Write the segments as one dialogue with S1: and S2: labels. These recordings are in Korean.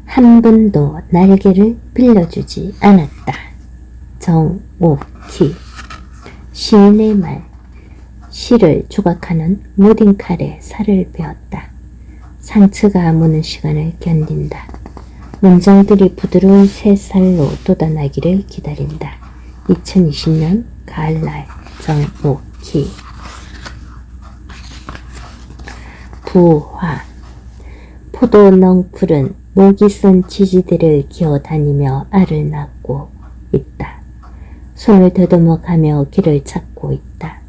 S1: 한 번도 날개를 빌려주지 않았다. 정옥희. 시인의 말. 시를 조각하는 무딘 칼에 살을 베었다. 상처가 무는 시간을 견딘다. 문장들이 부드러운 새살로 돋아나기를 기다린다. 2020년 가을날. 정옥희. 부화. 포도 넝풀은 목이 쓴 지지대를 기어다니며 알을 낳고 있다. 손을 더듬어 가며 길을 찾고 있다.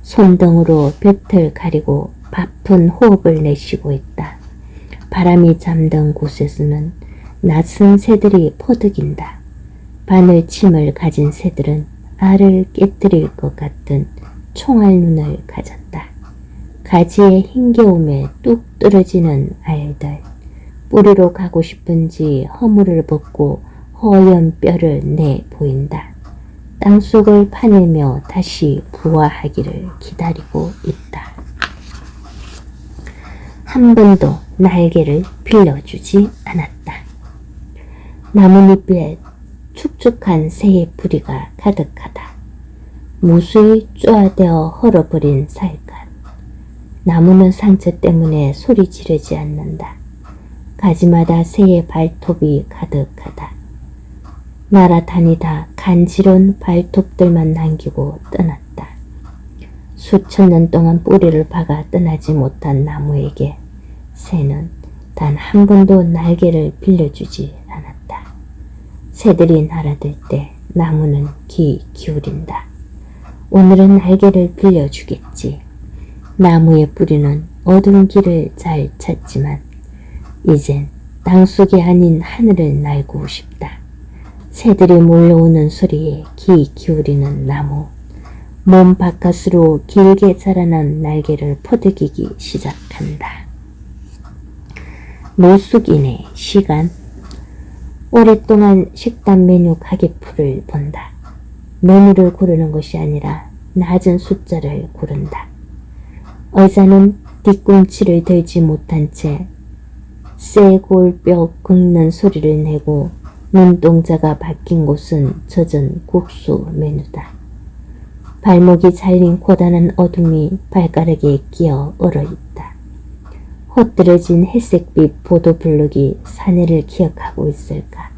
S1: 손등으로 볕을 가리고 바쁜 호흡을 내쉬고 있다. 바람이 잠든 곳에서는 낯선 새들이 퍼득인다. 바늘침을 가진 새들은 알을 깨뜨릴 것 같은 총알 눈을 가졌다. 가지의 힘겨움에 뚝 떨어지는 알들. 뿌리로 가고 싶은지 허물을 벗고 허연 뼈를 내 보인다. 땅속을 파내며 다시 부화하기를 기다리고 있다. 한 번도 날개를 빌려주지 않았다. 나뭇잎에 축축한 새의 뿌리가 가득하다. 무수히 쪼아대어 헐어버린 살갗. 나무는 상처 때문에 소리 지르지 않는다. 가지마다 새의 발톱이 가득하다. 날아다니다 간지러운 발톱들만 남기고 떠났다. 수천 년 동안 뿌리를 박아 떠나지 못한 나무에게 새는 단 한 번도 날개를 빌려주지 않았다. 새들이 날아들 때 나무는 귀 기울인다. 오늘은 날개를 빌려주겠지. 나무의 뿌리는 어두운 길을 잘 찾지만 이젠 땅속이 아닌 하늘을 날고 싶다. 새들이 몰려오는 소리에 귀 기울이는 나무. 몸 바깥으로 길게 자라난 날개를 퍼득이기 시작한다. 노숙인의 시간. 오랫동안 식단 메뉴 가격표를 본다. 메뉴를 고르는 것이 아니라 낮은 숫자를 고른다. 의자는 뒤꿈치를 들지 못한 채 쇠골뼈 긁는 소리를 내고 눈동자가 박힌 곳은 젖은 국수 메뉴다. 발목이 잘린 고단한 어둠이 발가락에 끼어 얼어있다. 헛들어진 회색빛 보도블록이 사내를 기억하고 있을까?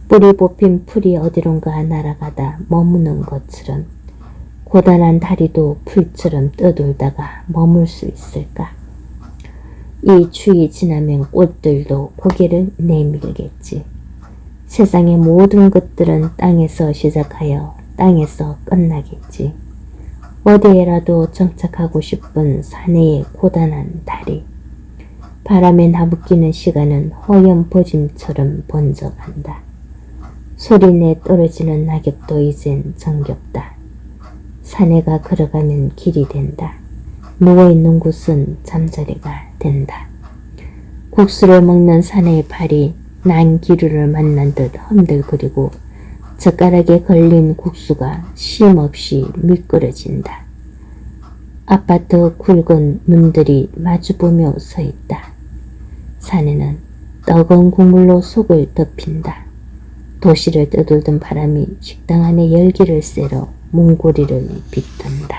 S1: 뿌리 뽑힌 풀이 어디론가 날아가다 머무는 것처럼 고단한 다리도 풀처럼 떠돌다가 머물 수 있을까? 이 추위 지나면 꽃들도 고개를 내밀겠지. 세상의 모든 것들은 땅에서 시작하여 땅에서 끝나겠지. 어디에라도 정착하고 싶은 사내의 고단한 다리. 바람에 나부끼는 시간은 허연 버짐처럼 번져간다. 소리내 떨어지는 낙엽도 이젠 정겹다. 사내가 걸어가면 길이 된다. 누워있는 곳은 잠자리가 된다. 국수를 먹는 사내의 팔이 난기류를 만난 듯 흔들거리고 젓가락에 걸린 국수가 쉼없이 미끄러진다. 아파트 굵은 문들이 마주보며 서있다. 사내는 뜨거운 국물로 속을 덮인다. 도시를 떠돌던 바람이 식당 안에 열기를 쐬러 문고리를 비춘다.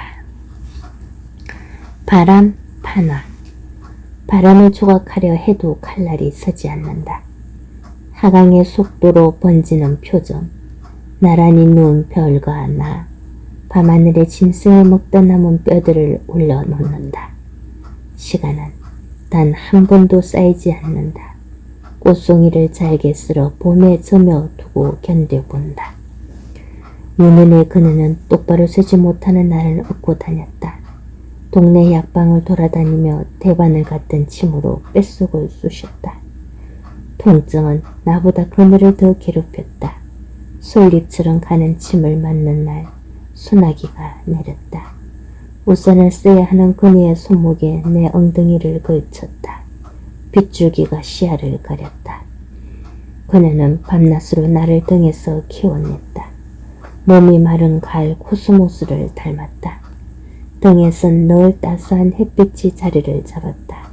S1: 바람 판화. 바람을 조각하려 해도 칼날이 서지 않는다. 하강의 속도로 번지는 표정. 나란히 누운 별과 나. 밤하늘에 짐승을 먹다 남은 뼈들을 올려놓는다. 시간은 단 한 번도 쌓이지 않는다. 꽃송이를 잘게 쓸어 봄에 저며두고 견뎌본다. 유년의 그녀는 똑바로 서지 못하는 나를 업고 다녔다. 동네 약방을 돌아다니며 대바늘 같은 침으로 뱃속을 쑤셨다. 통증은 나보다 그녀를 더 괴롭혔다. 솔잎처럼 가는 침을 맞는 날 소나기가 내렸다. 우산을 써야 하는 그녀의 손목에 내 엉덩이를 걸쳤다. 빗줄기가 시야를 가렸다. 그녀는 밤낮으로 나를 등에서 키워냈다. 몸이 마른 가을 코스모스를 닮았다. 등에선 늘 따스한 햇빛이 자리를 잡았다.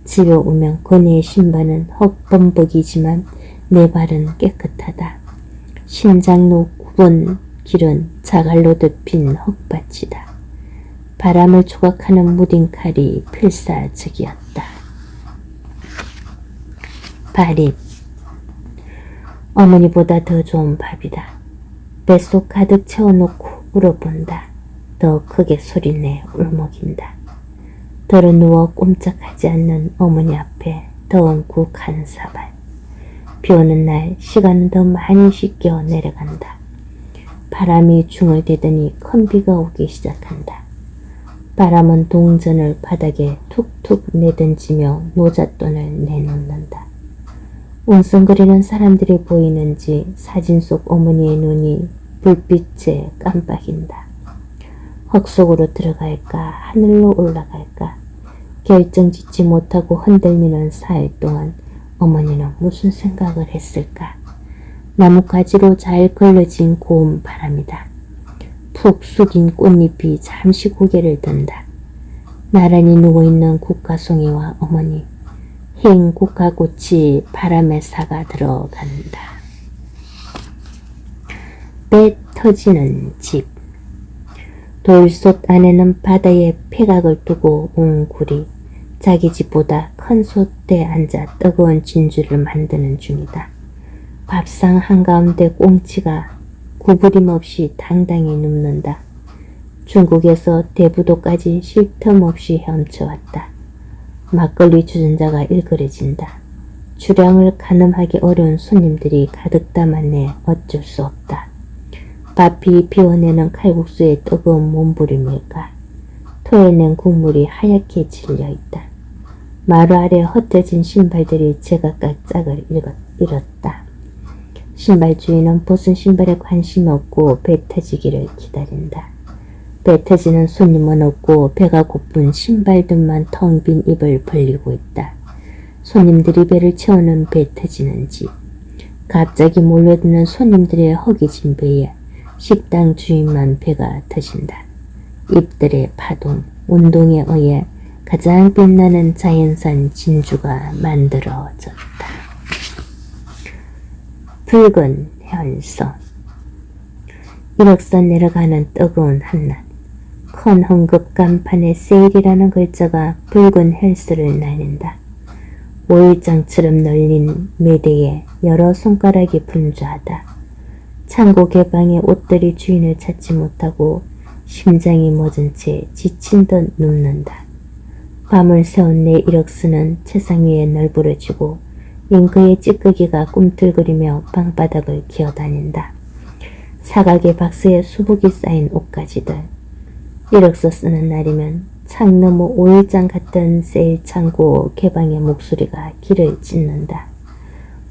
S1: 집에 오면 그네의 신발은 헛범벅이지만 내 발은 깨끗하다. 심장로 9번 길은 자갈로 덮인 흙밭이다. 바람을 조각하는 무딘 칼이 필사적이었다. 밥입. 어머니보다 더 좋은 밥이다. 뱃속 가득 채워놓고 울어본다. 더 크게 소리내 울먹인다. 덜어 누워 꼼짝하지 않는 어머니 앞에 더운 국 한 사발. 비 오는 날 시간은 더 많이 씻겨 내려간다. 바람이 중얼대더니 큰 비가 오기 시작한다. 바람은 동전을 바닥에 툭툭 내던지며 노잣돈을 내놓는다. 웅성거리는 사람들이 보이는지 사진 속 어머니의 눈이 불빛에 깜빡인다. 흙 속으로 들어갈까 하늘로 올라갈까 결정짓지 못하고 흔들리는 사흘 동안 어머니는 무슨 생각을 했을까. 나뭇가지로 잘 걸러진 고운 바람이다. 푹 숙인 꽃잎이 잠시 고개를 든다. 나란히 누워있는 국가송이와 어머니, 흰 국화꽃이 바람에 사가 들어간다. 배 터지는 집. 돌솥 안에는 바다에 폐각을 두고 온 굴이 자기 집보다 큰 솥에 앉아 뜨거운 진주를 만드는 중이다. 밥상 한가운데 꽁치가 구부림 없이 당당히 눕는다. 중국에서 대부도까지 쉴 틈 없이 헤엄쳐왔다. 막걸리 주전자가 일그러진다. 주량을 가늠하기 어려운 손님들이 가득 담았네. 어쩔 수 없다. 밥이 비워내는 칼국수의 뜨거운 몸부림일까. 토해낸 국물이 하얗게 질려있다. 마루 아래 흩어진 신발들이 제각각 짝을 잃었다. 신발 주인은 벗은 신발에 관심이 없고 배 터지기를 기다린다. 배 터지는 손님은 없고 배가 고픈 신발들만 텅 빈 입을 벌리고 있다. 손님들이 배를 채우는 배 터지는 집. 갑자기 몰려드는 손님들의 허기진 배에 식당 주인만 배가 터진다. 잎들의 파동, 운동에 의해 가장 빛나는 자연산 진주가 만들어졌다. 붉은 혈선. 일억선 내려가는 뜨거운 한낮. 큰 황급 간판에 세일이라는 글자가 붉은 혈서를 날린다. 오일장처럼 널린 매대에 여러 손가락이 분주하다. 창고 개방에 옷들이 주인을 찾지 못하고 심장이 멎은 채 지친 듯 눕는다. 밤을 새운 내 일억선은 채상 위에 널브러지고 잉크의 찌꺼기가 꿈틀거리며 방바닥을 기어다닌다. 사각의 박스에 수북이 쌓인 옷가지들. 일억서 쓰는 날이면 창 너머 오일장 같던 세일 창고 개방의 목소리가 귀를 찢는다.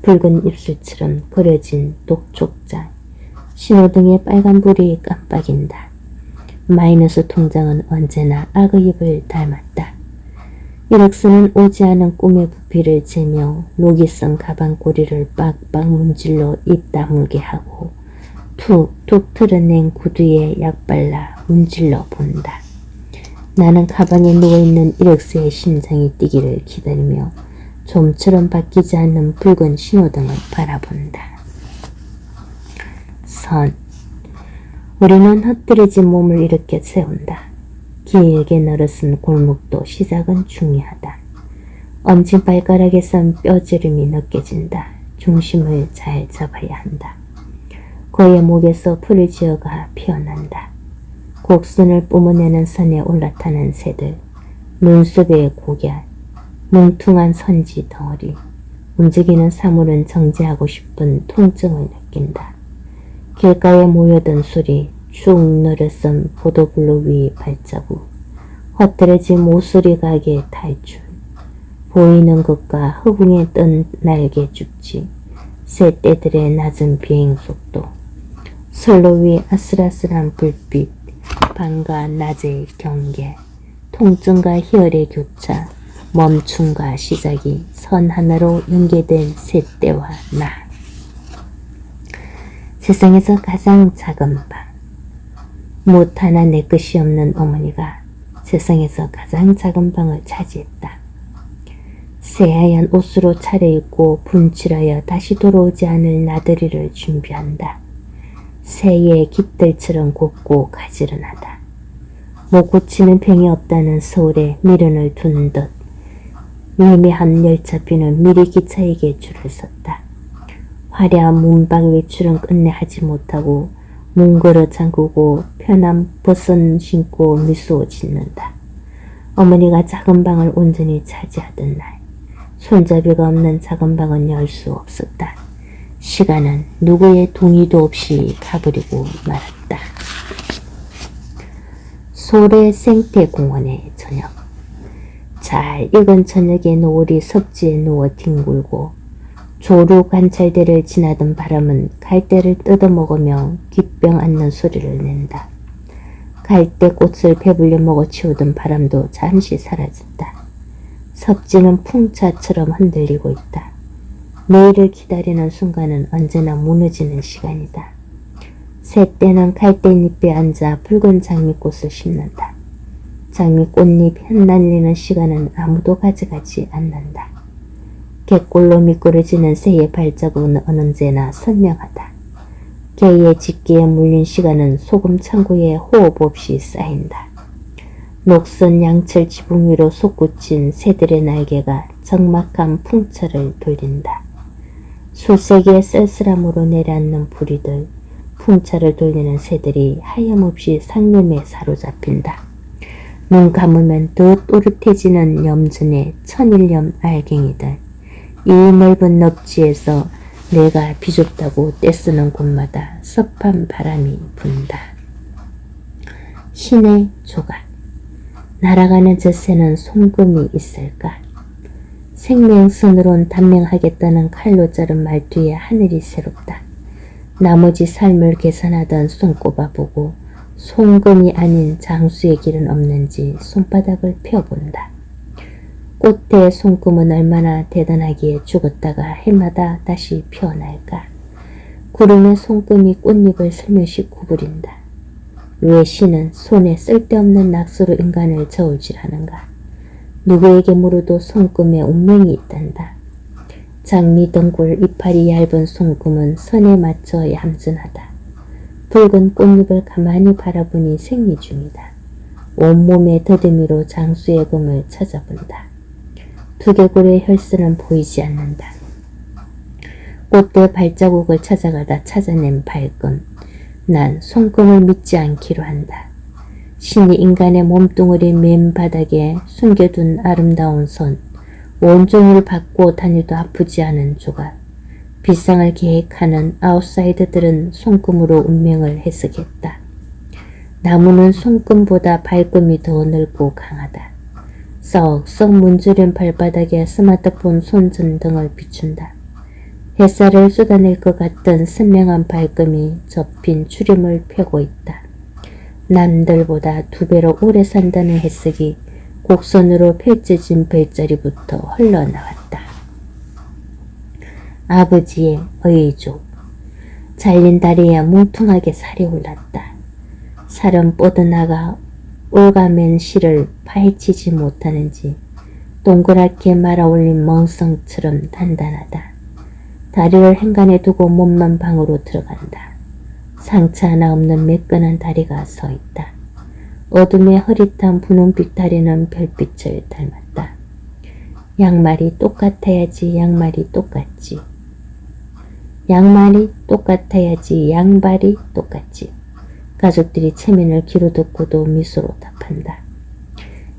S1: 붉은 입술처럼 그려진 독촉장. 신호등의 빨간불이 깜빡인다. 마이너스 통장은 언제나 악의 입을 닮았다. 일억선은 오지 않은 꿈의 부피를 재며 녹이 쓴 가방 꼬리를 빡빡 문질러 입 다물게 하고 툭툭 틀어낸 구두에 약 발라 문질러 본다. 나는 가방에 누워있는 일억서의 심장이 뛰기를 기다리며 좀처럼 바뀌지 않는 붉은 신호등을 바라본다. 선. 우리는 흩뜨려진 몸을 일으켜 세운다. 길게 늘어선 골목도 시작은 중요하다. 엄지발가락에선 뼈저림이 느껴진다. 중심을 잘 잡아야 한다. 그의 목에서 풀을 지어가 피어난다. 곡선을 뿜어내는 선에 올라타는 새들, 눈썹의 고결, 뭉퉁한 선지 덩어리, 움직이는 사물은 정지하고 싶은 통증을 느낀다. 길가에 모여든 소리, 쭉 늘어선 보도블록 위 발자국, 헛들어진 모서리 가게 탈출, 보이는 것과 허공에 뜬 날개 죽지, 새떼들의 낮은 비행속도, 선로 위 아슬아슬한 불빛, 밤과 낮의 경계, 통증과 희열의 교차, 멈춤과 시작이 선 하나로 연계된 새떼와 나. 세상에서 가장 작은 방. 못 하나 내 것이 없는 어머니가 세상에서 가장 작은 방을 차지했다. 새하얀 옷으로 차려입고 분칠하여 다시 돌아오지 않을 나들이를 준비한다. 새의 깃들처럼 곱고 가지런하다. 못 고치는 병이 없다는 서울에 미련을 두는 듯 예매한 열차비는 미리 기차에게 줄을 섰다. 화려한 문밖 외출은 끝내 하지 못하고 문 걸어 잠그고 편한 벗은 신고 미소 짓는다. 어머니가 작은 방을 온전히 차지하던 날, 손잡이가 없는 작은 방은 열 수 없었다. 시간은 누구의 동의도 없이 가버리고 말았다. 소래 생태공원의 저녁. 잘 익은 저녁에 노을이 섭지에 누워 뒹굴고 조루 관찰대를 지나던 바람은 갈대를 뜯어먹으며 귓병 앓는 소리를 낸다. 갈대꽃을 배불려 먹어 치우던 바람도 잠시 사라졌다. 섭지는 풍차처럼 흔들리고 있다. 내일을 기다리는 순간은 언제나 무너지는 시간이다. 새떼는 갈대잎에 앉아 붉은 장미꽃을 심는다. 장미꽃잎 흩날리는 시간은 아무도 가져가지 않는다. 갯골로 미끄러지는 새의 발자국은 언제나 선명하다. 개의 집기에 물린 시간은 소금 창고에 호흡 없이 쌓인다. 녹슨 양철 지붕 위로 솟구친 새들의 날개가 적막한 풍차를 돌린다. 술색의 쓸쓸함으로 내려앉는 부리들, 풍차를 돌리는 새들이 하염없이 상념에 사로잡힌다. 눈 감으면 더 또렷해지는 염전의 천일염 알갱이들, 이 넓은 넙지에서 내가 비좁다고 떼쓰는 곳마다 섭한 바람이 분다. 신의 조각. 날아가는 저 새는 손금이 있을까? 생명선으론 단명하겠다는 칼로 자른 말뒤에 하늘이 새롭다. 나머지 삶을 계산하던 손꼽아보고 손금이 아닌 장수의 길은 없는지 손바닥을 펴본다. 꽃의 손금은 얼마나 대단하기에 죽었다가 해마다 다시 피어날까? 구름의 손금이 꽃잎을 슬며시 구부린다. 왜 신은 손에 쓸데없는 낙서로 인간을 저울질하는가? 누구에게 물어도 손금에 운명이 있단다. 장미 덩굴 이파리 얇은 손금은 선에 맞춰 얌전하다. 붉은 꽃잎을 가만히 바라보니 생리 중이다. 온몸의 더듬이로 장수의 금을 찾아본다. 두개골의 혈흔은 보이지 않는다. 꽃대 발자국을 찾아가다 찾아낸 발금. 난 손금을 믿지 않기로 한다. 신이 인간의 몸뚱아리 맨 바닥에 숨겨둔 아름다운 손, 온종일 받고 다녀도 아프지 않은 조각, 비상을 계획하는 아웃사이더들은 손금으로 운명을 해석했다. 나무는 손금보다 발금이 더 넓고 강하다. 썩썩 문지른 발바닥에 스마트폰 손전등을 비춘다. 햇살을 쏟아낼 것 같던 선명한 발금이 접힌 추림을 펴고 있다. 남들보다 2배로 오래 산다는 해석이 곡선으로 펼쳐진 별자리부터 흘러나왔다. 아버지의 의족. 잘린 다리에 뭉퉁하게 살이 올랐다. 살은 뻗어나가 올가맨 실을 파헤치지 못하는지 동그랗게 말아올린 멍성처럼 단단하다. 다리를 행간에 두고 몸만 방으로 들어간다. 상처 하나 없는 매끈한 다리가 서 있다. 어둠의 흐릿한 분홍빛 다리는 별빛을 닮았다. 양말이 똑같아야지 양말이 똑같지. 양말이 똑같아야지 양발이 똑같지. 가족들이 체면을 귀로 듣고도 미소로 답한다.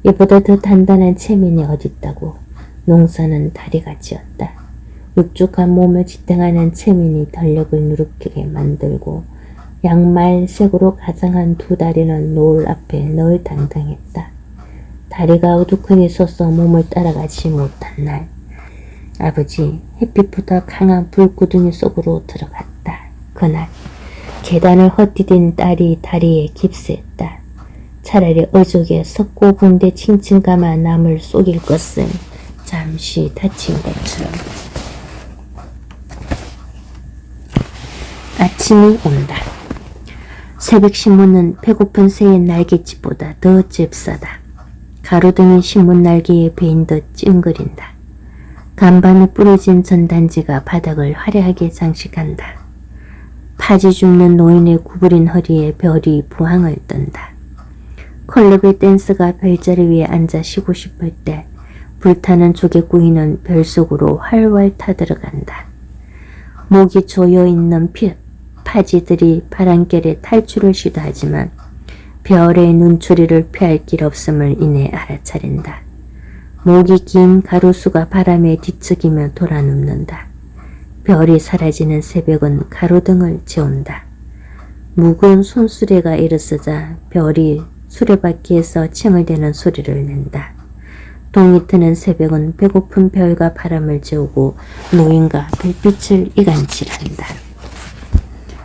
S1: 이보다 더 단단한 체면이 어딨다고. 농사는 다리가 지었다. 육죽한 몸을 지탱하는 체면이 달력을 누룩하게 만들고 양말 색으로 가장한 2 다리는 노을 앞에 늘 당당했다. 다리가 우두커니 솟아 몸을 따라가지 못한 날, 아버지 햇빛보다 강한 불구덩이 속으로 들어갔다. 그날 계단을 헛디딘 딸이 다리에 깁스했다. 차라리 어족에 석고 붕대 칭칭 감아 남을 속일 것은 잠시 다친 것처럼. 아침이 온다. 새벽신문은 배고픈 새의 날갯짓보다 더 잽싸다. 가로등이 신문 날개에 베인 듯 찡그린다. 간판이 뿌려진 전단지가 바닥을 화려하게 장식한다. 파지 죽는 노인의 구부린 허리에 별이 부항을 뜬다. 클럽의 댄스가 별자리 위에 앉아 쉬고 싶을 때 불타는 조개구이는 별 속으로 활활 타들어간다. 목이 조여있는 파지들이 바람결에 탈출을 시도하지만 별의 눈초리를 피할 길 없음을 이내 알아차린다. 목이 긴 가로수가 바람에 뒤척이며 돌아눕는다. 별이 사라지는 새벽은 가로등을 재운다. 묵은 손수레가 일어서자 별이 수레바퀴에서 칭을대는 소리를 낸다. 동이 트는 새벽은 배고픈 별과 바람을 재우고 노인과 별빛을 이간질한다.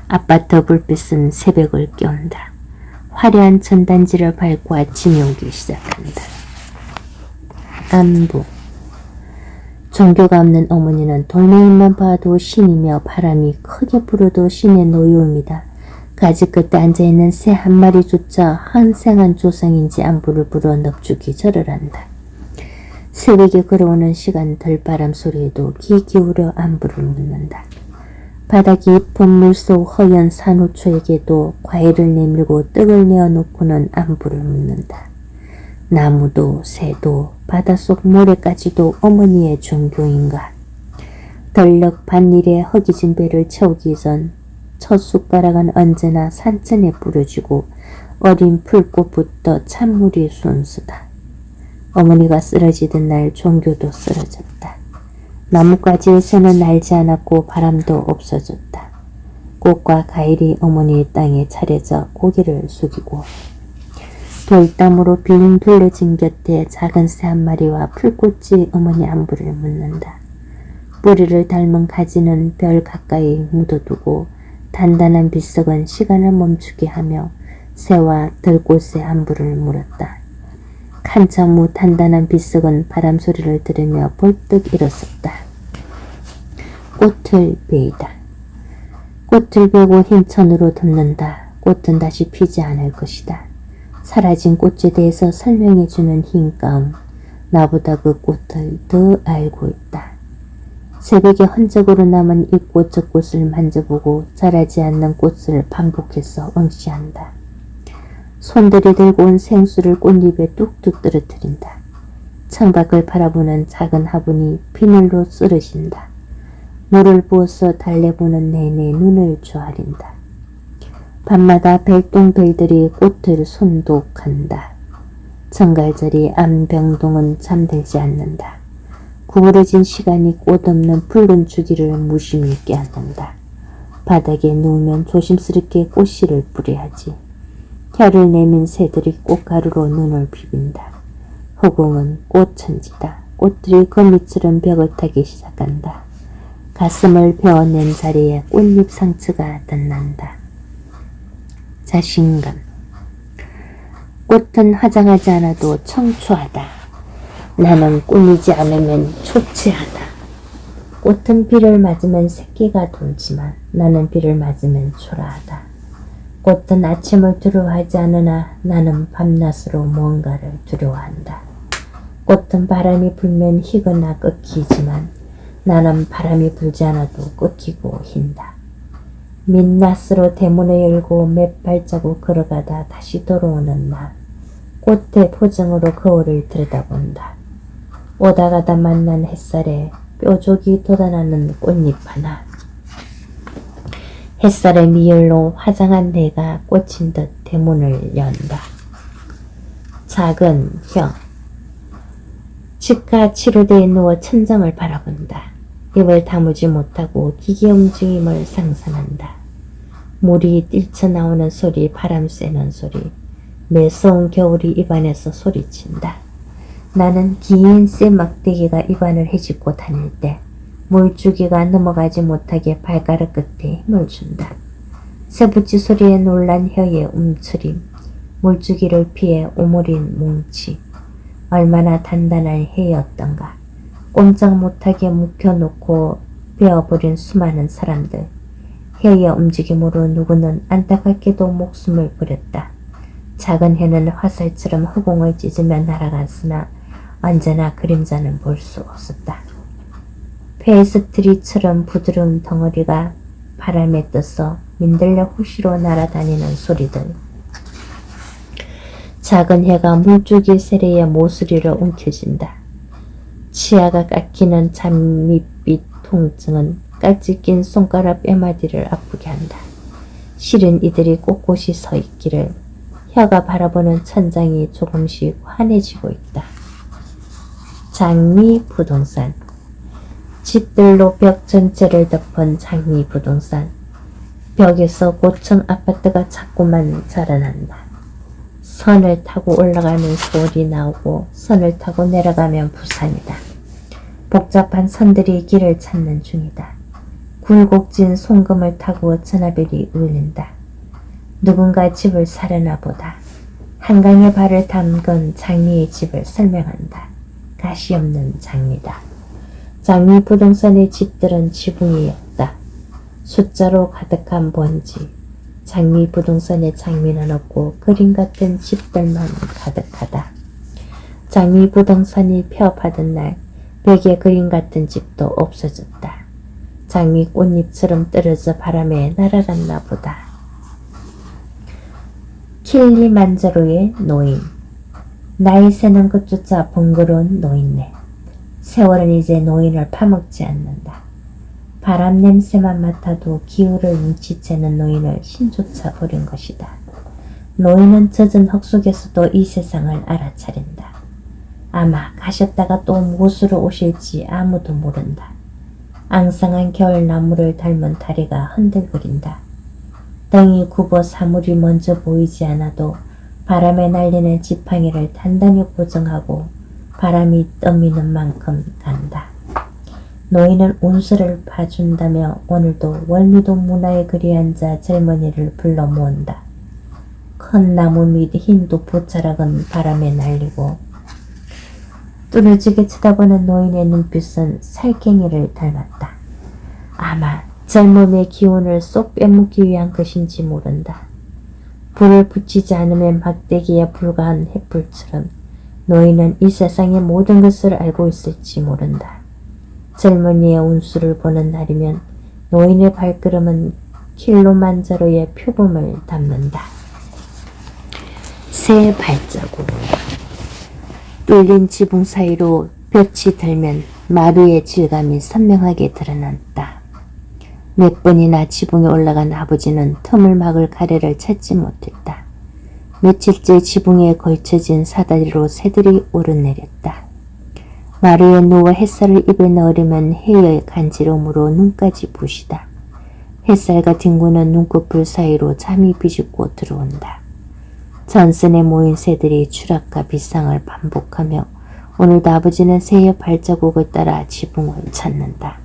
S1: 아파트 불빛은 새벽을 깨운다. 화려한 전단지를 밟고 아침이 오기 시작한다. 안부. 종교가 없는 어머니는 돌멩이만 봐도 신이며 바람이 크게 불어도 신의 노유입니다. 가지 끝에 앉아있는 새 한 마리조차 한생한 조상인지 안부를 불어 넋주기 절을 한다. 새벽에 걸어오는 시간 들바람 소리에도 귀 기울여 안부를 묻는다. 바닥이 깊은 물속 허연 산호초에게도 과일을 내밀고 떡을 내어놓고는 안부를 묻는다. 나무도 새도 바닷속 모래까지도 어머니의 종교인가. 덜럭 밭일에 허기진 배를 채우기 전 첫 숟가락은 언제나 산천에 뿌려지고 어린 풀꽃부터 찬물이 순수다. 어머니가 쓰러지던 날 종교도 쓰러졌다. 나뭇가지의 새는 날지 않았고 바람도 없어졌다. 꽃과 과일이 어머니의 땅에 차려져 고개를 숙이고 돌담으로 빙 둘러진 곁에 작은 새 한 마리와 풀꽃이 어머니 안부를 묻는다. 뿌리를 닮은 가지는 별 가까이 묻어두고 단단한 빗석은 시간을 멈추게 하며 새와 들꽃의 안부를 물었다. 한참 후 단단한 빗석은 바람 소리를 들으며 벌떡 일어섰다. 꽃을 베이다. 꽃을 베고 흰 천으로 덮는다. 꽃은 다시 피지 않을 것이다. 사라진 꽃에 대해서 설명해주는 흰 가운. 나보다 그 꽃을 더 알고 있다. 새벽에 흔적으로 남은 이 꽃 저 꽃을 만져보고 자라지 않는 꽃을 반복해서 응시한다. 손들이 들고 온 생수를 꽃잎에 뚝뚝 떨어뜨린다. 창밖을 바라보는 작은 화분이 비늘로 쓰러진다. 물을 부어서 달래보는 내내 눈을 조아린다. 밤마다 별똥별들이 꽃을 손독한다. 정갈절이 암병동은 잠들지 않는다. 구부러진 시간이 꽃 없는 붉은 주기를 무심히 깨닫는다. 바닥에 누우면 조심스럽게 꽃씨를 뿌려야지. 혀를 내민 새들이 꽃가루로 눈을 비빈다. 허공은 꽃천지다. 꽃들이 거미처럼 벽을 타기 시작한다. 가슴을 베어낸 자리에 꽃잎 상처가 덧난다. 자신감. 꽃은 화장하지 않아도 청초하다. 나는 꾸미지 않으면 초췌하다. 꽃은 비를 맞으면 새끼가 돌지만 나는 비를 맞으면 초라하다. 꽃은 아침을 두려워하지 않으나 나는 밤낮으로 무언가를 두려워한다. 꽃은 바람이 불면 희거나 꺾이지만 나는 바람이 불지 않아도 꺾이고 흰다. 민낯으로 대문을 열고 몇 발자국 걸어가다 다시 돌아오는 나. 꽃의 포정으로 거울을 들여다본다. 오다 가다 만난 햇살에 뾰족이 돋아나는 꽃잎 하나. 햇살의 미열로 화장한 내가 꽂힌 듯 대문을 연다. 작은 형. 치과 치료대에 누워 천장을 바라본다. 입을 다무지 못하고 기계 움직임을 상상한다. 물이 뛰쳐나오는 소리, 바람 쐬는 소리, 매서운 겨울이 입안에서 소리친다. 나는 긴 쇠 막대기가 입안을 헤집고 다닐 때 물주기가 넘어가지 못하게 발가락 끝에 힘을 준다. 쇠붙이 소리에 놀란 혀의 움츠림, 물주기를 피해 오므린 뭉치. 얼마나 단단한 해였던가. 꼼짝 못하게 묵혀놓고 베어버린 수많은 사람들. 혀의 움직임으로 누구는 안타깝게도 목숨을 버렸다. 작은 혀는 화살처럼 허공을 찢으며 날아갔으나 언제나 그림자는 볼 수 없었다. 페이스트리처럼 부드러운 덩어리가 바람에 떠서 민들레 호시로 날아다니는 소리들. 작은 해가 물줄기 세례의 모서리로 움켜진다. 치아가 깎이는 잠밋빛 통증은 깔지 낀 손가락 뼈마디를 아프게 한다. 실은 이들이 꼿꼿이 서 있기를 혀가 바라보는 천장이 조금씩 환해지고 있다. 장미 부동산. 집들로 벽 전체를 덮은 장미 부동산. 벽에서 고층 아파트가 자꾸만 자라난다. 선을 타고 올라가면 서울이 나오고 선을 타고 내려가면 부산이다. 복잡한 선들이 길을 찾는 중이다. 굴곡진 송금을 타고 전화벨이 울린다. 누군가 집을 사려나 보다. 한강에 발을 담근 장미의 집을 설명한다. 가시 없는 장미다. 장미 부동산의 집들은 지붕이 없다. 숫자로 가득한 번지. 장미 부동산의 장미는 없고 그림 같은 집들만 가득하다. 장미 부동산이 폐업하던 날 벽에 그림 같은 집도 없어졌다. 장미 꽃잎처럼 떨어져 바람에 날아갔나 보다. 킬리만자로의 노인. 나이 새는 것조차 번거로운 노인네. 세월은 이제 노인을 파먹지 않는다. 바람 냄새만 맡아도 기후를 눈치채는 노인을 신조차 버린 것이다. 노인은 젖은 흙 속에서도 이 세상을 알아차린다. 아마 가셨다가 또 무엇으로 오실지 아무도 모른다. 앙상한 겨울 나무를 닮은 다리가 흔들거린다. 등이 굽어 사물이 먼저 보이지 않아도 바람에 날리는 지팡이를 단단히 고정하고 바람이 떠미는 만큼 간다. 노인은 운수를 봐준다며 오늘도 월미동 문화에 그리 앉아 젊은이를 불러 모은다. 큰 나무 밑 흰 도포자락은 바람에 날리고 뚫어지게 쳐다보는 노인의 눈빛은 살쾡이를 닮았다. 아마 젊음의 기운을 쏙 빼먹기 위한 것인지 모른다. 불을 붙이지 않으면 막대기에 불과한 횃불처럼 노인은 이 세상의 모든 것을 알고 있을지 모른다. 젊은이의 운수를 보는 날이면 노인의 발걸음은 킬로만자로의 표범을 담는다. 새 발자국. 뚫린 지붕 사이로 볕이 들면 마루의 질감이 선명하게 드러났다. 몇 번이나 지붕에 올라간 아버지는 틈을 막을 가래를 찾지 못했다. 며칠째 지붕에 걸쳐진 사다리로 새들이 오르내렸다. 마루에 누워 햇살을 입에 넣으려면 해의 간지러움으로 눈까지 부시다. 햇살과 뒹구는 눈꺼풀 사이로 잠이 비집고 들어온다. 전선에 모인 새들이 추락과 비상을 반복하며 오늘도 아버지는 새의 발자국을 따라 지붕을 찾는다.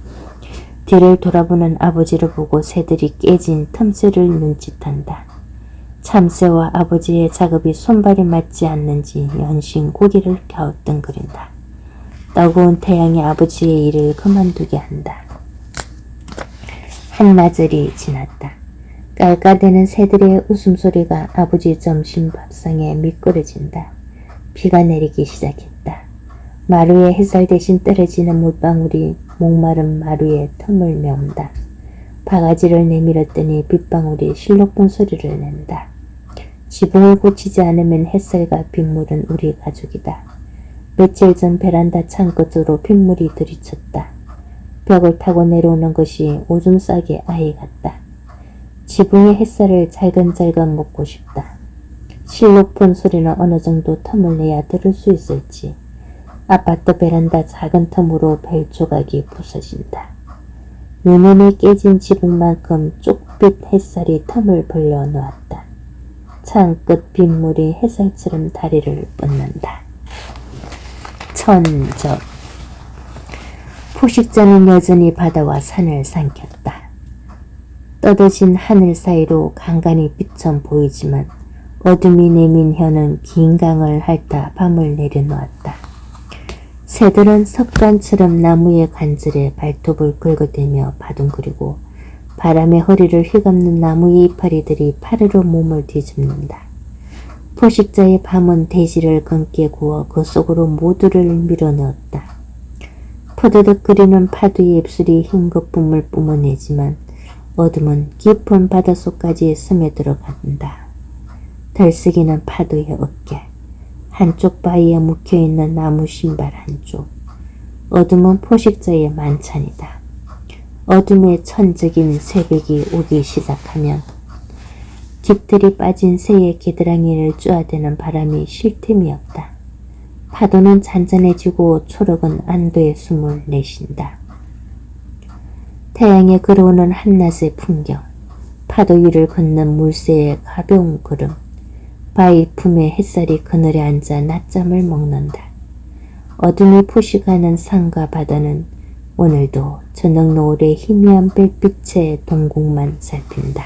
S1: 뒤를 돌아보는 아버지를 보고 새들이 깨진 틈새를 눈짓한다. 참새와 아버지의 작업이 손발이 맞지 않는지 연신 고개를 갸우뚱거린다. 뜨거운 태양이 아버지의 일을 그만두게 한다. 한나절이 지났다. 깔깔대는 새들의 웃음소리가 아버지 점심 밥상에 미끄러진다. 비가 내리기 시작했다. 마루에 햇살 대신 떨어지는 물방울이 목마른 마루에 틈을 메운다. 바가지를 내밀었더니 빗방울이 실룩분 소리를 낸다. 지붕을 고치지 않으면 햇살과 빗물은 우리 가족이다. 며칠 전 베란다 창끝으로 빗물이 들이쳤다. 벽을 타고 내려오는 것이 오줌 싸개 아이 같다. 지붕의 햇살을 잘근잘근 먹고 싶다. 실룩분 소리는 어느 정도 틈을 내야 들을 수 있을지. 아파트 베란다 작은 틈으로 별 조각이 부서진다. 유난히 깨진 지붕만큼 쪽빛 햇살이 틈을 벌려 놓았다. 창끝 빗물이 햇살처럼 다리를 뻗는다. 천적. 포식자는 여전히 바다와 산을 삼켰다. 떠드진 하늘 사이로 간간히 빛은 보이지만 어둠이 내민 혀는 긴 강을 핥아 밤을 내려놓았다. 새들은 석관처럼 나무의 관절에 발톱을 긁어대며 바둥거리고 바람에 허리를 휘감는 나무의 이파리들이 파르르 몸을 뒤집는다. 포식자의 밤은 돼지를 검게 구워 그 속으로 모두를 밀어넣었다. 포드득거리는 파도의 입술이 흰 거품을 뿜어내지만 어둠은 깊은 바닷속까지 스며들어 간다. 들썩이는 파도의 어깨, 한쪽 바위에 묵혀있는 나무 신발 한쪽. 어둠은 포식자의 만찬이다. 어둠의 천적인 새벽이 오기 시작하면 깃들이 빠진 새의 겨드랑이를 쪼아대는 바람이 쉴 틈이 없다. 파도는 잔잔해지고 초록은 안도의 숨을 내쉰다. 태양에 걸어오는 한낮의 풍경, 파도 위를 걷는 물새의 가벼운 걸음, 바위 품에 햇살이 그늘에 앉아 낮잠을 먹는다. 어둠이 포식하는 산과 바다는 오늘도 저녁 노을의 희미한 별빛의 동공만 살핀다.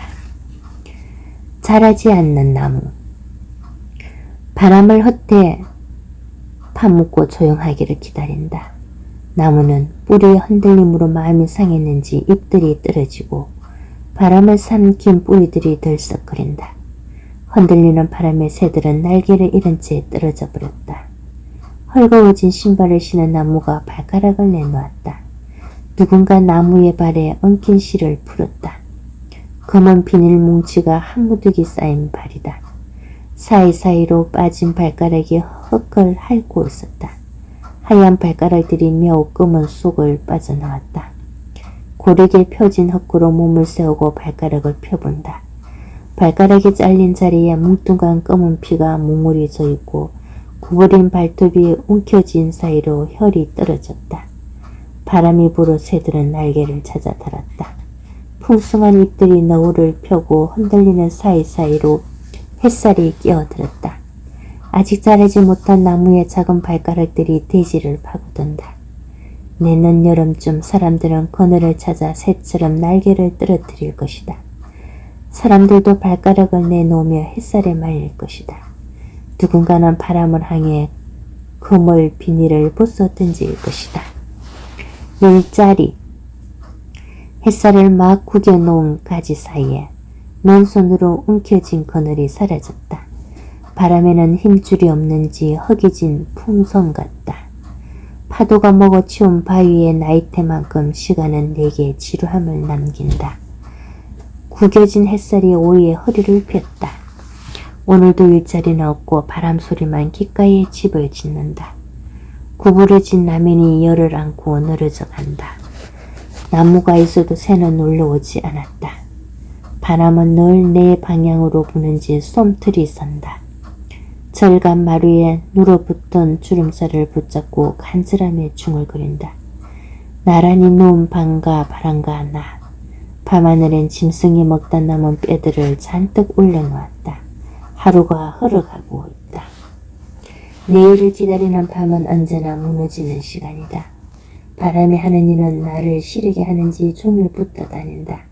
S1: 자라지 않는 나무. 바람을 헛되 파묻고 조용하기를 기다린다. 나무는 뿌리의 흔들림으로 마음이 상했는지 잎들이 떨어지고 바람을 삼킨 뿌리들이 들썩거린다. 흔들리는 바람에 새들은 날개를 잃은 채 떨어져 버렸다. 헐거워진 신발을 신은 나무가 발가락을 내놓았다. 누군가 나무의 발에 엉킨 실을 풀었다. 검은 비닐 뭉치가 한 무더기 쌓인 발이다. 사이사이로 빠진 발가락이 흙을 핥고 있었다. 하얀 발가락들이 매우 검은 속을 빠져나왔다. 고르게 펴진 흙으로 몸을 세우고 발가락을 펴본다. 발가락이 잘린 자리에 뭉뚱한 검은 피가 뭉울해져 있고 구부린 발톱이 움켜진 사이로 혈이 떨어졌다. 바람이 불어 새들은 날개를 찾아 달았다. 풍성한 잎들이 너울을 펴고 흔들리는 사이사이로 햇살이 끼어들었다. 아직 자라지 못한 나무의 작은 발가락들이 대지를 파고든다. 내년 여름쯤 사람들은 그늘을 찾아 새처럼 날개를 떨어뜨릴 것이다. 사람들도 발가락을 내놓으며 햇살에 말릴 것이다. 누군가는 바람을 향해 그물 비닐을 부숴 던질 것이다. 일자리. 햇살을 막 구겨놓은 가지 사이에 맨손으로 움켜진 그늘이 사라졌다. 바람에는 힘줄이 없는지 허기진 풍선 같다. 파도가 먹어치운 바위의 나이테만큼 시간은 내게 지루함을 남긴다. 구겨진 햇살이 오이의 허리를 폈다. 오늘도 일자리는 없고 바람 소리만 귓가에 집을 짓는다. 구부러진 라면이 열을 안고 늘어져 간다. 나무가 있어도 새는 놀러오지 않았다. 바람은 늘 내 방향으로 부는지 솜틀이 선다. 절간 마루에 눌어붙던 주름살을 붙잡고 간절함에 중얼거린다. 나란히 누운 밤과 바람과 나. 밤하늘엔 짐승이 먹다 남은 뼈들을 잔뜩 올려놓았다. 하루가 흘러가고 있다. 내일을 기다리는 밤은 언제나 무너지는 시간이다. 바람이 하는 일은 나를 시리게 하는지 종일 붙어 다닌다.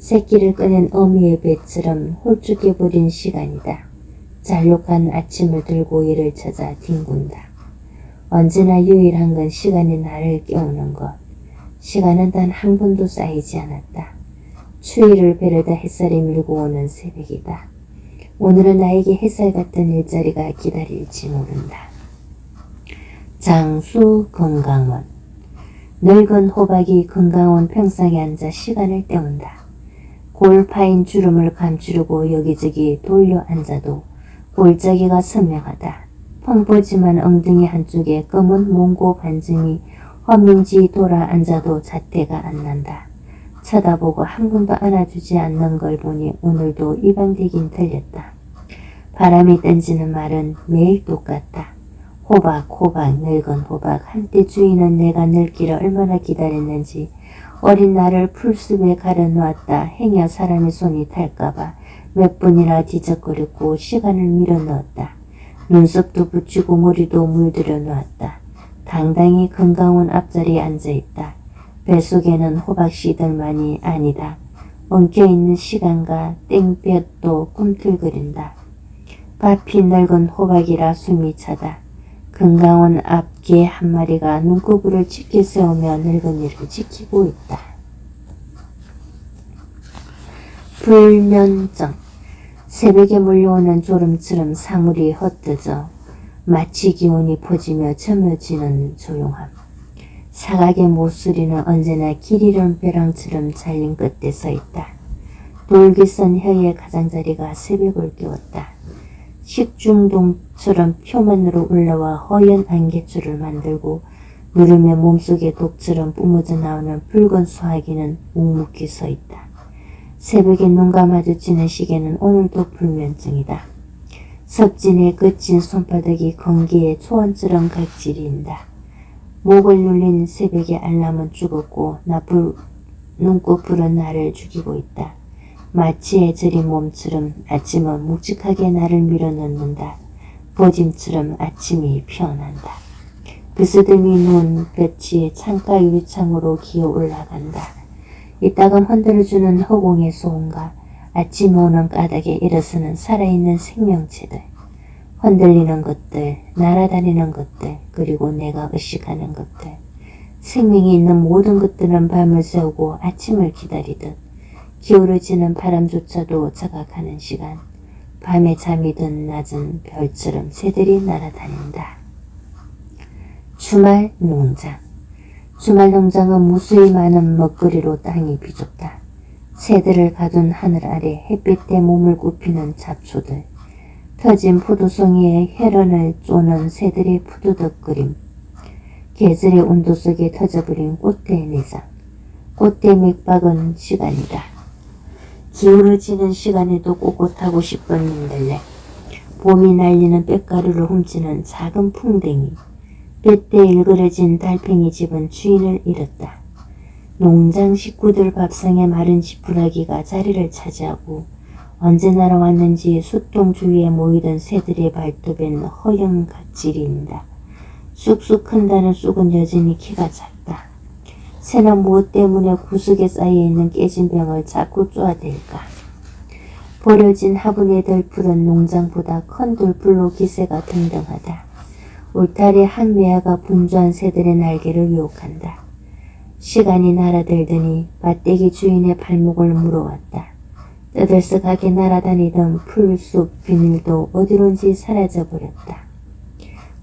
S1: 새끼를 꺼낸 어미의 배처럼 홀쭉해버린 시간이다. 잘록한 아침을 들고 이를 찾아 뒹군다. 언제나 유일한 건 시간이 나를 깨우는 것. 시간은 단 한 번도 쌓이지 않았다. 추위를 베려다 햇살이 밀고 오는 새벽이다. 오늘은 나에게 햇살 같은 일자리가 기다릴지 모른다. 장수 건강원. 늙은 호박이 건강원 평상에 앉아 시간을 때운다. 골 파인 주름을 감추려고 여기저기 돌려 앉아도 골짜기가 선명하다. 펑퍼짐한 엉덩이 한쪽에 검은 몽고 반증이 헛민지 돌아 앉아도 잣대가 안 난다. 쳐다보고 한 번도 안아주지 않는 걸 보니 오늘도 입양되긴 틀렸다. 바람이 던지는 말은 매일 똑같다. 호박 호박 늙은 호박. 한때 주인은 내가 늙기를 얼마나 기다렸는지 어린 나를 풀숲에 가려놓았다. 행여 사람의 손이 탈까봐 몇 번이나 뒤적거렸고 시간을 밀어넣었다. 눈썹도 붙이고 머리도 물들여 놓았다. 당당히 건강원 앞자리에 앉아있다. 뱃속에는 호박씨들만이 아니다. 엉켜있는 시간과 땡볕도 꿈틀거린다. 밭이 늙은 호박이라 숨이 차다. 건강원 앞 개 한 마리가 눈꺼풀을 짙게 세우며 늙은이를 지키고 있다. 불면증. 새벽에 몰려오는 졸음처럼 사물이 헛뜨져 마치 기운이 퍼지며 저며지는 조용함. 사각의 모서리는 언제나 길 잃은 벼랑처럼 잘린 끝에 서 있다. 돌기선 혀의 가장자리가 새벽을 깨웠다. 식중독처럼 표면으로 올라와 허연 안개줄을 만들고 누르며 몸속에 독처럼 뿜어져 나오는 붉은 수화기는 묵묵히 서 있다. 새벽에 눈과 마주치는 시계는 오늘도 불면증이다. 섭진의 거친 손바닥이 건기에 초원처럼 각질인다. 목을 눌린 새벽의 알람은 죽었고 눈꽃 불은 나를 죽이고 있다. 마치 애저린 몸처럼 아침은 묵직하게 나를 밀어넣는다. 보짐처럼 아침이 피어난다. 비스듬히 누운 볕이 창가 유리창으로 기어 올라간다. 이따금 흔들어주는 허공의 소음과 아침 오는 까닭에 일어서는 살아있는 생명체들. 흔들리는 것들, 날아다니는 것들, 그리고 내가 의식하는 것들. 생명이 있는 모든 것들은 밤을 새우고 아침을 기다리듯 기울어지는 바람조차도 자각하는 시간. 밤에 잠이 든 낮은 별처럼 새들이 날아다닌다. 주말 농장. 주말 농장은 무수히 많은 먹거리로 땅이 비좁다. 새들을 가둔 하늘 아래 햇빛에 몸을 굽히는 잡초들. 터진 포도송이에 혈흔을 쪼는 새들의 푸드덕거림. 계절의 온도 속에 터져버린 꽃대의 내장. 꽃대 맥박은 시간이다. 기울어지는 시간에도 꼿꼿하고 싶은 민들레. 봄이 날리는 빽가루를 훔치는 작은 풍뎅이. 볕대 일그러진 달팽이 집은 주인을 잃었다. 농장 식구들 밥상에 마른 지푸라기가 자리를 차지하고 언제 날아왔는지 숫동 주위에 모이던 새들의 발톱에는 허연 각질이인다. 쑥쑥 큰다는 쑥은 여전히 키가 작다. 새는 무엇 때문에 구석에 쌓여있는 깨진 병을 자꾸 쪼아댈까. 버려진 화분에 덜푸른 농장보다 큰 돌풀로 기세가 등등하다. 울타리 항매화가 분주한 새들의 날개를 유혹한다. 시간이 날아들더니 밭대기 주인의 발목을 물어왔다. 떠들썩하게 날아다니던 풀숲 비닐도 어디론지 사라져버렸다.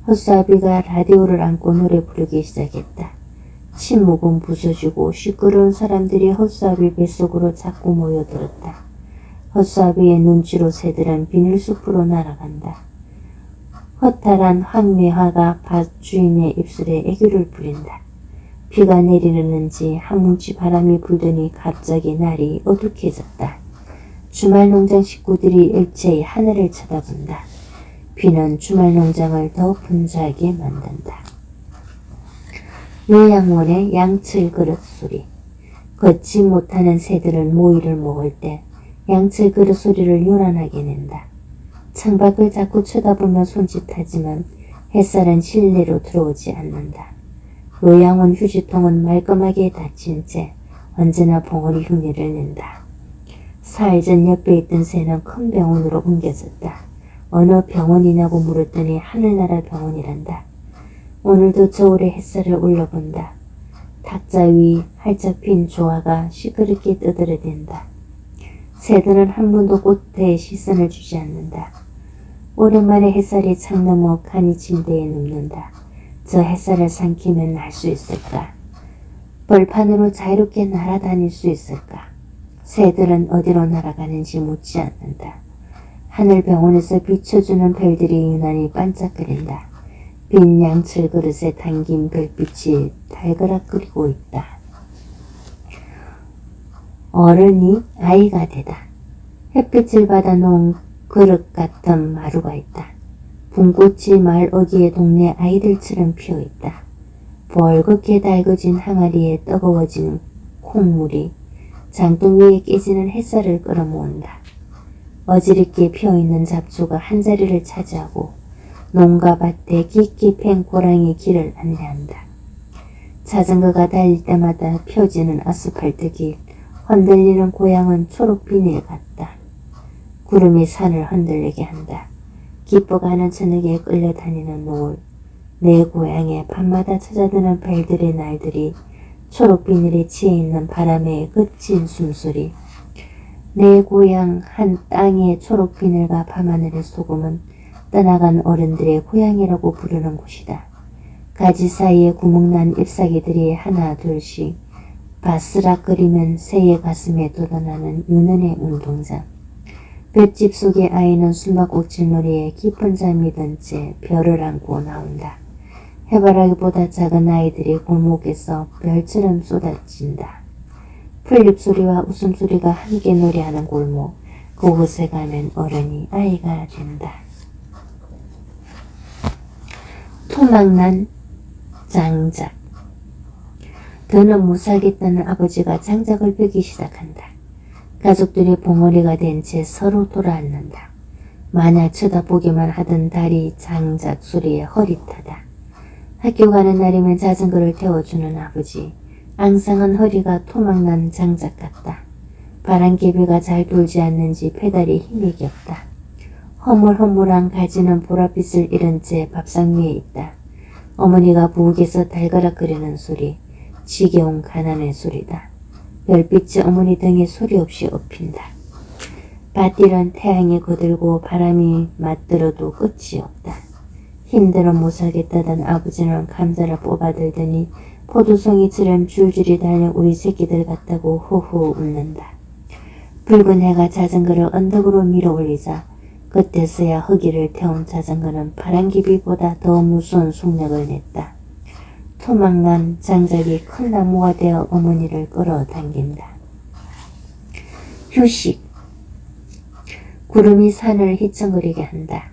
S1: 헛수아비가 라디오를 안고 노래 부르기 시작했다. 침묵은 부서지고 시끄러운 사람들이 헛수아비 뱃속으로 자꾸 모여들었다. 헛수아비의 눈치로 새들은 비닐숲으로 날아간다. 허탈한 황매화가 밭 주인의 입술에 애교를 부린다. 비가 내리려는지 한 뭉치 바람이 불더니 갑자기 날이 어둑해졌다. 주말 농장 식구들이 일체히 하늘을 쳐다본다. 비는 주말 농장을 더 분주하게 만든다. 요양원의 양철 그릇 소리. 걷지 못하는 새들은 모이를 먹을 때 양철 그릇 소리를 요란하게 낸다. 창밖을 자꾸 쳐다보며 손짓하지만 햇살은 실내로 들어오지 않는다. 요양원 휴지통은 말끔하게 닫힌 채 언제나 벙어리 흉내를 낸다. 사흘 전 옆에 있던 새는 큰 병원으로 옮겨졌다. 어느 병원이냐고 물었더니 하늘나라 병원이란다. 오늘도 저울에 햇살을 올려본다. 탁자 위 활짝 핀 조화가 시끄럽게 떠들어댄다. 새들은 한 번도 꽃에 시선을 주지 않는다. 오랜만에 햇살이 창 너머 간이 침대에 눕는다. 저 햇살을 삼키면 날 수 있을까? 벌판으로 자유롭게 날아다닐 수 있을까? 새들은 어디로 날아가는지 묻지 않는다. 하늘 병원에서 비춰주는 별들이 유난히 반짝거린다. 빈 양철 그릇에 담긴 별빛이 달그락거리고 있다. 어른이 아이가 되다. 햇빛을 받아 놓은 그릇 같은 마루가 있다. 붕꽃이 말 어귀의 동네 아이들처럼 피어있다. 벌겋게 달궈진 항아리에 뜨거워진 콩물이 장독 위에 깨지는 햇살을 끌어모은다. 어지럽게 피어있는 잡초가 한자리를 차지하고 농가 밭에 깊이 팬 고랑이 길을 안내한다. 자전거가 달릴 때마다 펴지는 아스팔트 길, 흔들리는 고향은 초록 비닐 같다. 구름이 산을 흔들리게 한다. 기뻐가는 저녁에 끌려다니는 노을, 내 고향에 밤마다 찾아드는 별들의 날들이 초록 비닐에 치여있는 바람의 거친 숨소리. 내 고향 한 땅의 초록 비닐과 밤하늘의 소금은 떠나간 어른들의 고향이라고 부르는 곳이다. 가지 사이에 구멍난 잎사귀들이 하나 둘씩 바스락거리면 새의 가슴에 돋아나는 윤은의 운동장. 볏집 속의 아이는 수박꼭질놀이에 깊은 잠이 든 채 별을 안고 나온다. 해바라기보다 작은 아이들이 골목에서 별처럼 쏟아진다. 풀잎소리와 웃음소리가 함께 노래하는 골목, 그곳에 가면 어른이 아이가 된다. 토막난 장작. 더는 못 살겠다는 아버지가 장작을 베기 시작한다. 가족들이 봉어리가 된 채 서로 돌아앉는다. 마냥 쳐다보기만 하던 다리 장작 소리에 허릿하다. 학교 가는 날이면 자전거를 태워주는 아버지. 앙상한 허리가 토막난 장작 같다. 바람개비가 잘 돌지 않는지 페달이 힘이 겹다. 허물허물한 가지는 보랏빛을 잃은 채 밥상 위에 있다. 어머니가 부엌에서 달가락거리는 소리, 지겨운 가난의 소리다. 별빛이 어머니 등에 소리 없이 엎인다. 밭일은 태양이 거들고 바람이 맞들어도 끝이 없다. 힘들어 못 살겠다던 아버지는 감자를 뽑아들더니 포도송이처럼 줄줄이 달린 우리 새끼들 같다고 후후 웃는다. 붉은 해가 자전거를 언덕으로 밀어 올리자 그때서야 허기를 태운 자전거는 바람기비보다 더 무서운 속력을 냈다. 토막난 장작이 큰 나무가 되어 어머니를 끌어당긴다. 휴식. 구름이 산을 휘청거리게 한다.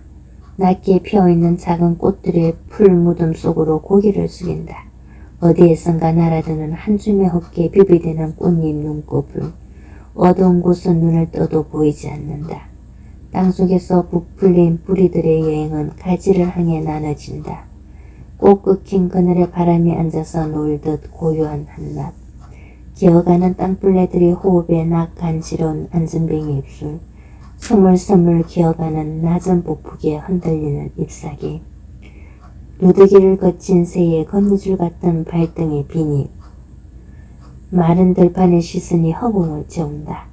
S1: 낮게 피어있는 작은 꽃들의 풀 무덤 속으로 고개를 숙인다. 어디에선가 날아드는 한 줌의 헛개 비비대는 꽃잎 눈곱을 어두운 곳은 눈을 떠도 보이지 않는다. 땅속에서 부풀린 뿌리들의 여행은 가지를 향해 나눠진다. 꽃 끊긴 그늘에 바람이 앉아서 놀듯 고요한 한낮. 기어가는 땅벌레들의 호흡에 낙간지러운 안전뱅이 입술. 스물스물 기어가는 낮은 보폭에 흔들리는 잎사귀. 루드기를 거친 새의 거미줄 같은 발등의 비닐. 마른 들판의 시선이 허공을 채운다.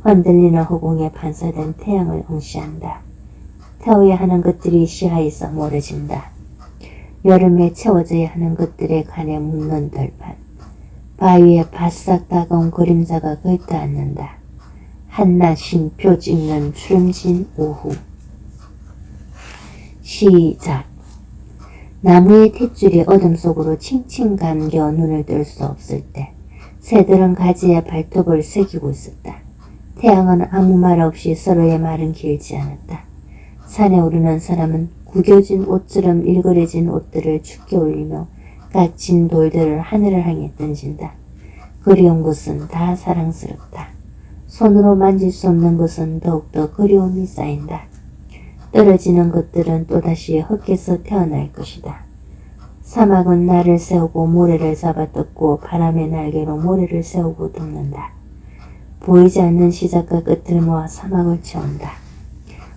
S1: 흔들리는 허공에 반사된 태양을 응시한다. 태워야 하는 것들이 시야에서 멀어진다. 여름에 채워져야 하는 것들의 간에 묻는 들판. 바위에 바싹 다가온 그림자가 걸터 앉는다. 한낮 쉼표 찍는 추름진 오후. 시작. 나무의 탯줄이 어둠 속으로 칭칭 감겨 눈을 뜰 수 없을 때 새들은 가지에 발톱을 새기고 있었다. 태양은 아무 말 없이 서로의 말은 길지 않았다. 산에 오르는 사람은 구겨진 옷처럼 일그러진 옷들을 춥게 올리며 깎인 돌들을 하늘을 향해 던진다. 그리운 것은 다 사랑스럽다. 손으로 만질 수 없는 것은 더욱더 그리움이 쌓인다. 떨어지는 것들은 또다시 흙에서 태어날 것이다. 사막은 날을 세우고 모래를 잡아 뜯고 바람의 날개로 모래를 세우고 덮는다. 보이지 않는 시작과 끝을 모아 사막을 채운다.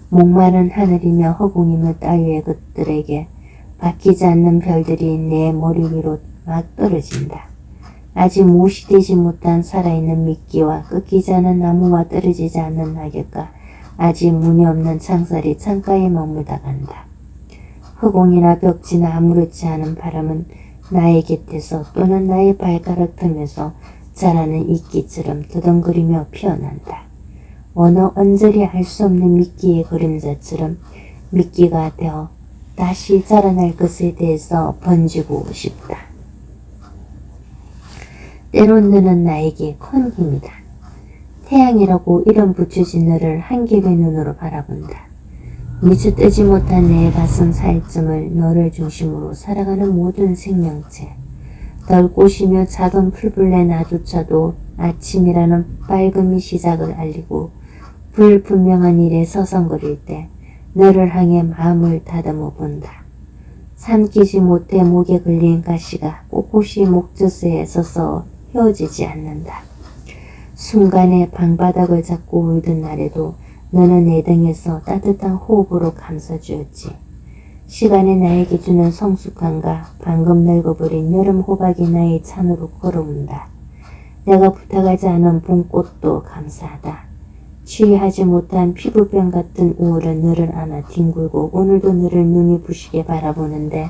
S1: 목마른 하늘이며 허공이며 땅 위의 것들에게 바뀌지 않는 별들이 내 머리 위로 막 떨어진다. 아직 무시되지 못한 살아있는 미끼와 꺾이지 않은 나무와 떨어지지 않는 낙엽과 아직 무늬 없는 창살이 창가에 머물다 간다. 허공이나 벽지나 아무렇지 않은 바람은 나의 곁에서 또는 나의 발가락 틈에서 자라는 이끼처럼 두덩거리며 피어난다. 어느 언저리 알 수 없는 미끼의 그림자처럼 미끼가 되어 다시 자라날 것에 대해서 번지고 싶다. 때론 너는 나에게 큰 힘이다. 태양이라고 이름 붙여진 너를 한 겹의 눈으로 바라본다. 미처 뜨지 못한 내 가슴 살점을 너를 중심으로 살아가는 모든 생명체. 덜 꽃이며 작은 풀벌레 나조차도 아침이라는 밝음이 시작을 알리고 불분명한 일에 서성거릴 때 너를 향해 마음을 다듬어 본다. 삼키지 못해 목에 걸린 가시가 꼿꼿이 목젖에 서서 헤어지지 않는다. 순간에 방바닥을 잡고 울던 날에도 너는 내 등에서 따뜻한 호흡으로 감싸주었지. 시간이 나에게 주는 성숙함과 방금 늙어버린 여름 호박이 나의 찬으로 걸어온다. 내가 부탁하지 않은 봄꽃도 감사하다. 치유하지 못한 피부병 같은 우울은 너를 안아 뒹굴고 오늘도 너를 눈이 부시게 바라보는데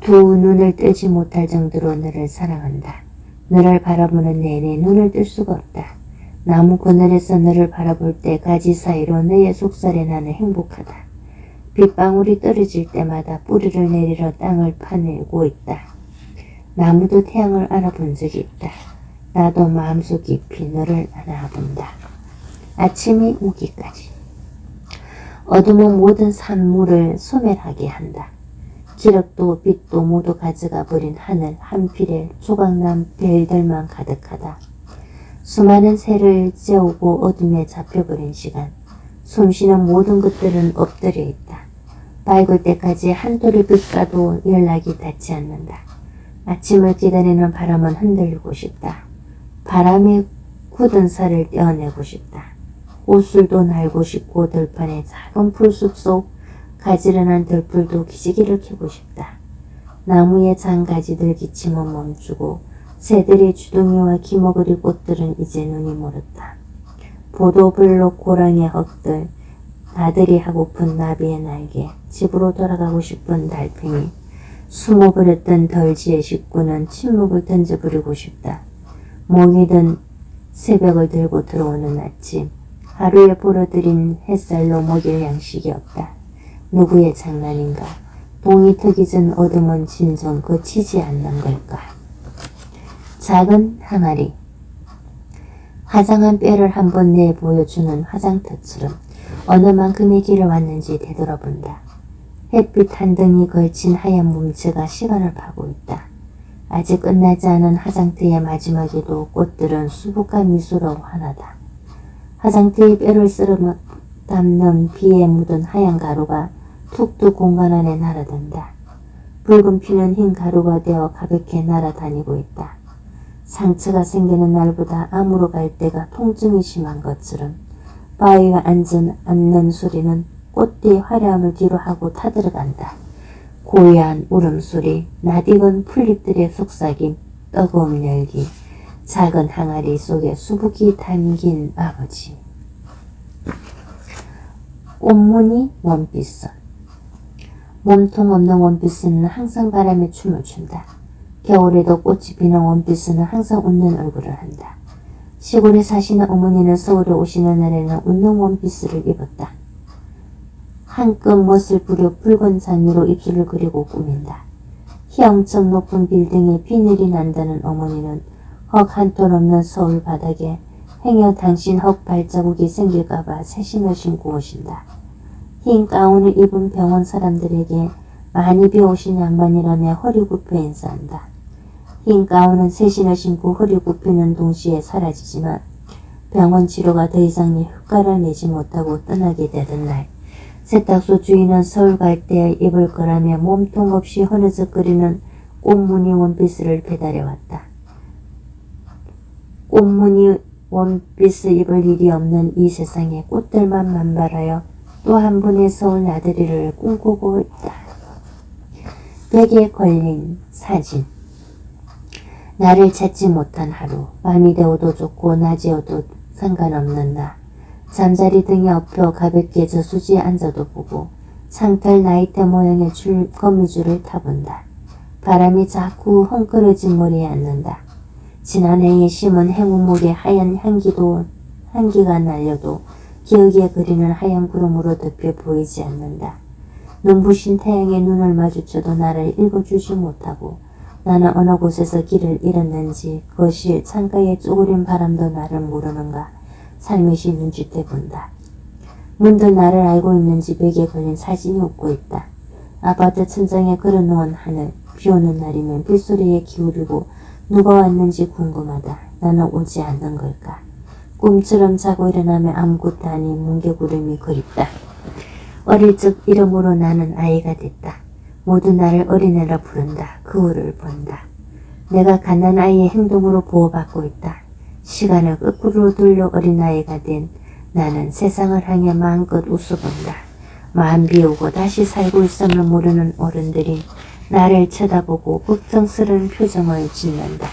S1: 두 눈을 뜨지 못할 정도로 너를 사랑한다. 너를 바라보는 내내 눈을 뜰 수가 없다. 나무 그늘에서 너를 바라볼 때 가지 사이로 너의 속살에 나는 행복하다. 빗방울이 떨어질 때마다 뿌리를 내리러 땅을 파내고 있다. 나무도 태양을 알아본 적이 있다. 나도 마음속 깊이 너를 알아본다. 아침이 오기까지. 어둠은 모든 산물을 소멸하게 한다. 기력도 빛도 모두 가져가 버린 하늘 한필에 조각난 별들만 가득하다. 수많은 새를 재우고 어둠에 잡혀버린 시간. 숨쉬는 모든 것들은 엎드려 있다. 밝을 때까지 한 돌의 빛과도 연락이 닿지 않는다. 아침을 기다리는 바람은 흔들리고 싶다. 바람이 굳은 살을 떼어내고 싶다. 옷술도 날고 싶고 들판의 작은 풀숲 속 가지런한 들풀도 기지개를 켜고 싶다. 나무의 장가지들 기침은 멈추고 새들의 주둥이와 기머그리 꽃들은 이제 눈이 멀었다. 보도블록 고랑의 흙들, 나들이 하고픈 나비의 날개, 집으로 돌아가고 싶은 달팽이, 숨어버렸던 덜지의 식구는 침묵을 던져버리고 싶다. 몽이 든 새벽을 들고 들어오는 아침, 하루에 벌어들인 햇살로 먹일 양식이 없다. 누구의 장난인가? 동이 트기 전 어둠은 진정 그치지 않는 걸까? 작은 항아리. 화장한 뼈를 한번 내보여주는 화장터처럼 어느 만큼의 길을 왔는지 되돌아본다. 햇빛 한 등이 걸친 하얀 몸체가 시간을 파고 있다. 아직 끝나지 않은 화장터의 마지막에도 꽃들은 수북한 미소로 환하다. 화장터의 뼈를 쓸어 담는 비에 묻은 하얀 가루가 툭툭 공간 안에 날아든다. 붉은 피는 흰 가루가 되어 가볍게 날아다니고 있다. 상처가 생기는 날보다 암으로 갈 때가 통증이 심한 것처럼 바위에 앉는 소리는 꽃뒤의 화려함을 뒤로하고 타들어간다. 고요한 울음소리, 낯익은 풀잎들의 속삭임, 뜨거운 열기, 작은 항아리 속에 수북이 담긴 아버지. 꽃무늬 원피스. 몸통 없는 원피스는 항상 바람에 춤을 춘다. 겨울에도 꽃이 피는 원피스는 항상 웃는 얼굴을 한다. 시골에 사시는 어머니는 서울에 오시는 날에는 웃는 원피스를 입었다. 한껏 멋을 부려 붉은 장미로 입술을 그리고 꾸민다. 희영적 높은 빌딩에 비늘이 난다는 어머니는 흙 한 톨 없는 서울 바닥에 행여 당신 흙 발자국이 생길까봐 새 신을 신고 오신다. 흰 가운을 입은 병원 사람들에게 많이 비오신 양반이라며 허리 굽혀 인사한다. 흰 가운은 새 신을 신고 허리 굽히는 동시에 사라지지만 병원 치료가 더 이상의 효과를 내지 못하고 떠나게 되던 날, 세탁소 주인은 서울 갈 때 입을 거라며 몸통 없이 흐느적거리는 꽃무늬 원피스를 배달해왔다. 꽃무늬 원피스 입을 일이 없는 이 세상에 꽃들만 만발하여 또 한 분의 서울 나들이를 꿈꾸고 있다. 벽에 걸린 사진. 나를 찾지 못한 하루. 밤이 되어도 좋고 낮이 어도 상관없는 나. 잠자리 등에 엎여 가볍게 저수지에 앉아도 보고 창틀 나이테 모양의 거미줄을 타본다. 바람이 자꾸 헝클어진 머리에 앉는다. 지난해에 심은 행운목의 하얀 향기가 날려도 기억에 그리는 하얀 구름으로 덮여 보이지 않는다. 눈부신 태양의 눈을 마주쳐도 나를 읽어주지 못하고 나는 어느 곳에서 길을 잃었는지 거실 창가에 쪼그린 바람도 나를 모르는가 살며시 눈짓해 본다. 문득 나를 알고 있는지 벽에 걸린 사진이 웃고 있다. 아파트 천장에 걸어놓은 하늘, 비오는 날이면 빗소리에 기울이고 누가 왔는지 궁금하다. 나는 오지 않는 걸까? 꿈처럼 자고 일어나면 아무것도 아닌 뭉게구름이 그립다. 어릴 적 이름으로 나는 아이가 됐다. 모두 나를 어린애라 부른다. 거울을 본다. 내가 갓난아이의 행동으로 보호받고 있다. 시간을 거꾸로 돌려 어린아이가 된 나는 세상을 향해 마음껏 웃어본다. 마음 비우고 다시 살고 있음을 모르는 어른들이 나를 쳐다보고 걱정스러운 표정을 짓는다.